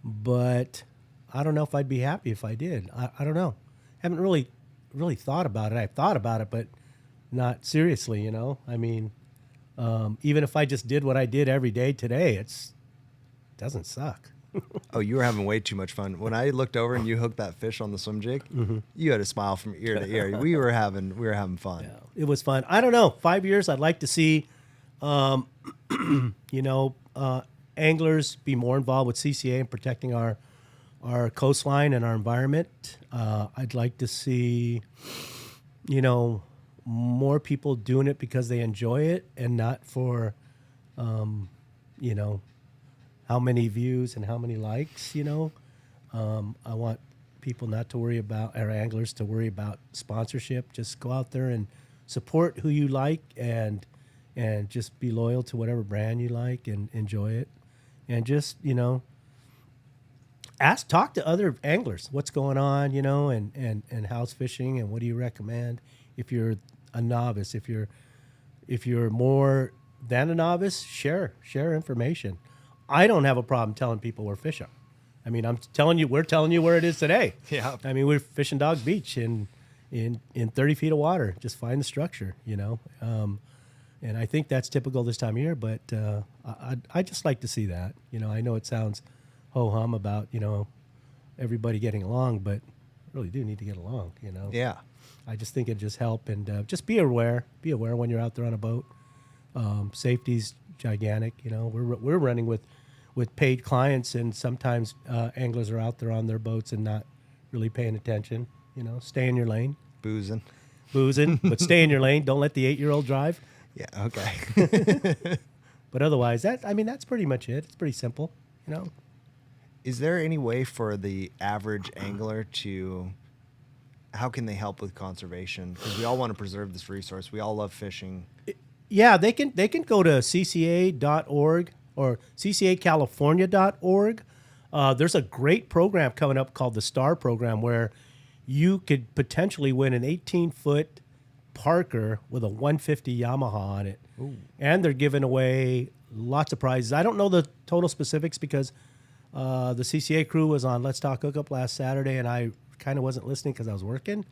But I don't know if I'd be happy if I did. I don't know. Haven't really thought about it. I've thought about it, but not seriously, you know. I mean, even if I just did what I did every day today, it doesn't suck. Oh, you were having way too much fun. When I looked over and you hooked that fish on the swim jig, you had a smile from ear to ear. We were having fun. Yeah, it was fun. I don't know. 5 years, I'd like to see, you know, anglers be more involved with CCA and protecting our coastline and our environment. I'd like to see, you know, more people doing it because they enjoy it and not for, you know, how many views and how many likes, you know. I want people not to worry about, or anglers to worry about sponsorship. Just go out there and support who you like and just be loyal to whatever brand you like and enjoy it. And just, you know, talk to other anglers, what's going on, you know, and how's fishing and what do you recommend if you're a novice. If you're more than a novice, share information. I don't have a problem telling people we're fishing. I mean, we're telling you where it is today. Yeah. I mean, we're fishing Dog Beach in 30 feet of water. Just find the structure, you know. And I think that's typical this time of year, but I just like to see that. You know, I know it sounds ho-hum about, you know, everybody getting along, but really do need to get along, you know. Yeah. I just think it'd just help, and just be aware. Be aware when you're out there on a boat. Safety's gigantic, you know. We're running with paid clients, and sometimes anglers are out there on their boats and not really paying attention. You know, stay in your lane. Boozing, but stay in your lane. Don't let the 8-year-old drive. Yeah, okay. But otherwise, that's pretty much it. It's pretty simple, you know. Is there any way for the average angler how can they help with conservation? Because we all want to preserve this resource. We all love fishing. Yeah, they can go to cca.org or ccacalifornia.org. There's a great program coming up called the STAR program where you could potentially win an 18-foot Parker with a 150 Yamaha on it. Ooh. And they're giving away lots of prizes. I don't know the total specifics because the CCA crew was on Let's Talk Hookup last Saturday, and I kind of wasn't listening because I was working.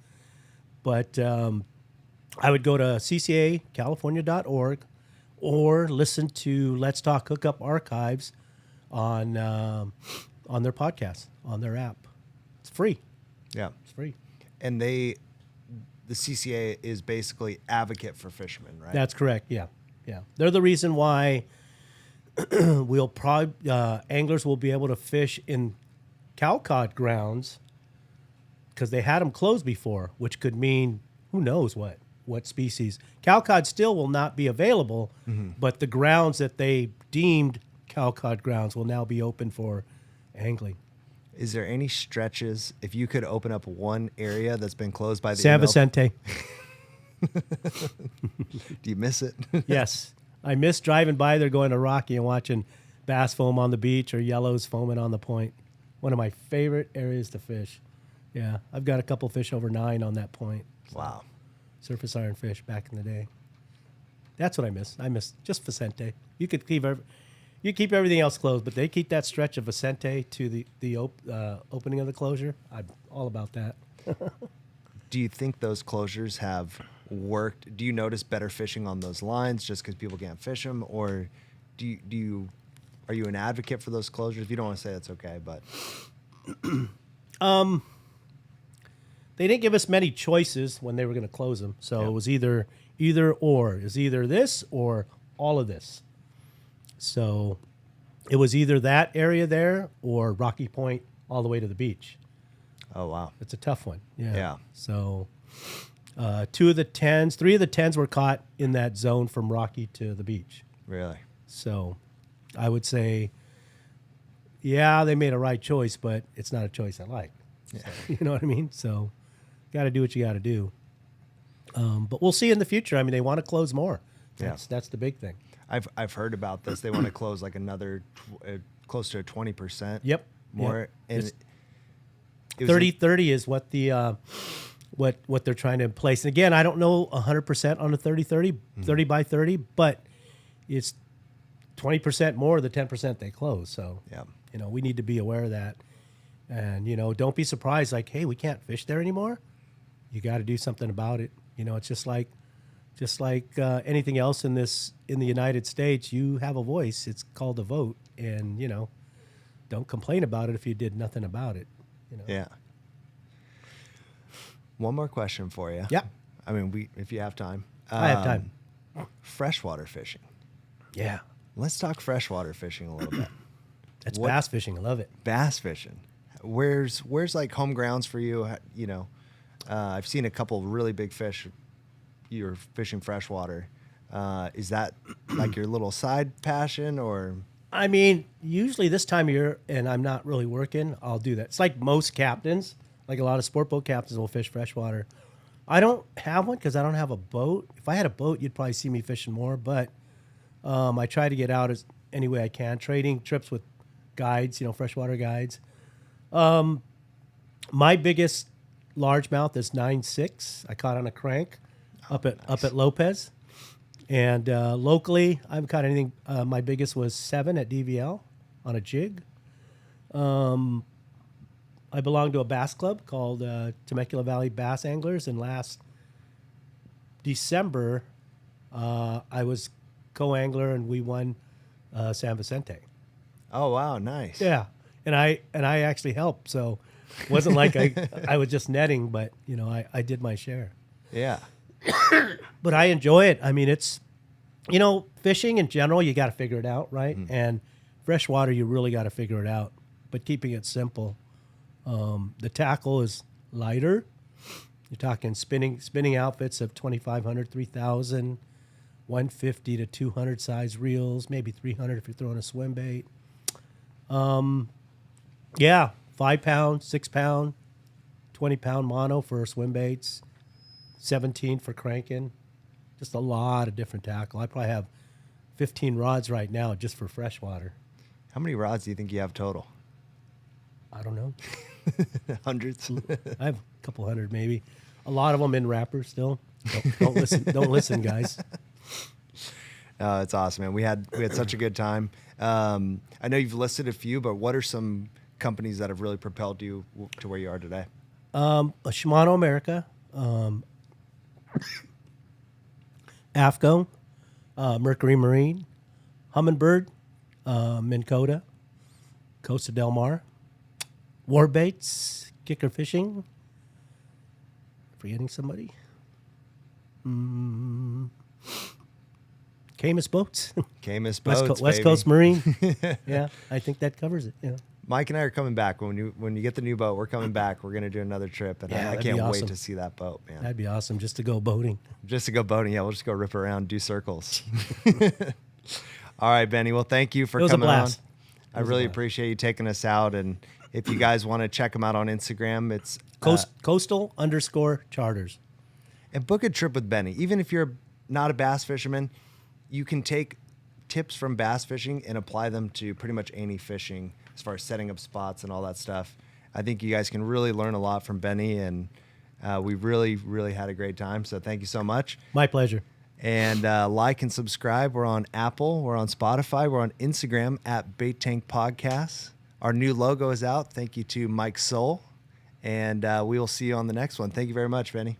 But I would go to ccacalifornia.org or listen to Let's Talk Hookup Archives on their podcast, on their app. It's free. Yeah. It's free. And the CCA is basically advocate for fishermen, right? That's correct. Yeah. Yeah. They're the reason why we'll probably anglers will be able to fish in cowcod grounds because they had them closed before, which could mean who knows what species. Cowcod still will not be available, but the grounds that they deemed cowcod grounds will now be open for angling. Is there any stretches, if you could open up one area that's been closed by the San ML Vicente. Do you miss it? Yes. I miss driving by there going to Rocky and watching bass foam on the beach or yellows foaming on the point. One of my favorite areas to fish. Yeah, I've got a couple fish over 9 on that point. Wow. Surface iron fish back in the day. That's what I miss. I miss just Vicente. You could keep everything else closed, but they keep that stretch of Vicente to the opening of the closure. I'm all about that. Do you think those closures have worked? Do you notice better fishing on those lines just because people can't fish them, or are you an advocate for those closures? If you don't want to say that's okay, but They didn't give us many choices when they were going to close them, so it was either or. It was either this or all of this. So it was either that area there or Rocky Point all the way to the beach. oh wow, It's a tough one. Yeah. Yeah. So 3 of the 10s were caught in that zone from Rocky to the beach. really? So I would say, yeah, they made a right choice, but it's not a choice I like. So, you know what I mean? So got to do what you got to do. But we'll see in the future. I mean, they want to close more. That's the big thing. I've heard about this. They want to close like another close to 20%. Yep. More. Yep. And It's it was 30-30 is what the what they're trying to place. And again, I don't know 100% on the 30-30, 30 by 30, but it's 20% more the 10% they close. So, Yeah. we need to be aware of that. And, don't be surprised like, hey, we can't fish there anymore. You got to do something about it. It's just like anything else in the United States, you have a voice. It's called a vote. And, don't complain about it if you did nothing about it. Yeah. One more question for you. Yeah. I mean, if you have time. I have time. Freshwater fishing. Yeah. Let's talk freshwater fishing a little bit. That's What- bass fishing. I love it. Bass fishing. Where's like home grounds for you? I've seen a couple really big fish. You're fishing freshwater. Is that like your little side passion, or? I mean, usually this time of year, and I'm not really working, I'll do that. It's like most captains, like a lot of sport boat captains will fish freshwater. I don't have one because I don't have a boat. If I had a boat, you'd probably see me fishing more, but I try to get out any way I can, trading trips with guides, freshwater guides. My biggest largemouth is 9.6. I caught on a crank up at Lopez. And locally, I've caught anything. My biggest was 7 at DVL on a jig. I belong to a bass club called Temecula Valley Bass Anglers, and last December, I was co-angler and we won San Vicente. Oh wow, nice. Yeah, and I actually helped, so it wasn't like I was just netting, but I did my share. Yeah. But I enjoy it. I mean, it's, fishing in general, you got to figure it out, right? And freshwater, you really got to figure it out. But keeping it simple, the tackle is lighter. You're talking spinning outfits of 2,500, 3,000, 150 to 200 size reels, maybe 300 if you're throwing a swim bait. 5 pound, 6 pound, 20 pound mono for swim baits. 17 for cranking. Just a lot of different tackle. I probably have 15 rods right now just for freshwater. How many rods do you think you have total? I don't know. Hundreds. I have a couple hundred maybe. A lot of them in wrappers still. Don't listen. Don't listen, guys. It's awesome, man. We had such a good time. I know you've listed a few, but what are some companies that have really propelled you to where you are today? Shimano America. AFCO, Mercury Marine, Humminbird, Minn Kota, Costa Del Mar, Warbaits, Kicker Fishing. Forgetting somebody? Camus Boats. Camus West, Boats, West baby. Coast Marine. Yeah, I think that covers it. Yeah. Mike and I are coming back when you get the new boat. We're coming back. We're gonna do another trip, and Yeah, I that'd can't be wait awesome. to see that boat, man. That'd be awesome just to go boating. Just to go boating. Yeah, we'll just go rip around, do circles. All right, Benny. Well, thank you for It was a coming on. blast. I really appreciate you taking us out. And if you guys want to check them out on Instagram, it's Coastal_charters. and book a trip with Benny. Even if you're not a bass fisherman, you can take tips from bass fishing and apply them to pretty much any fishing as far as setting up spots and all that stuff. I think you guys can really learn a lot from Benny, and we really, really had a great time. So thank you so much. My pleasure. And like and subscribe. We're on Apple. We're on Spotify. We're on Instagram at Bait Tank Podcasts. Our new logo is out. Thank you to Mike Soul. And we will see you on the next one. Thank you very much, Benny.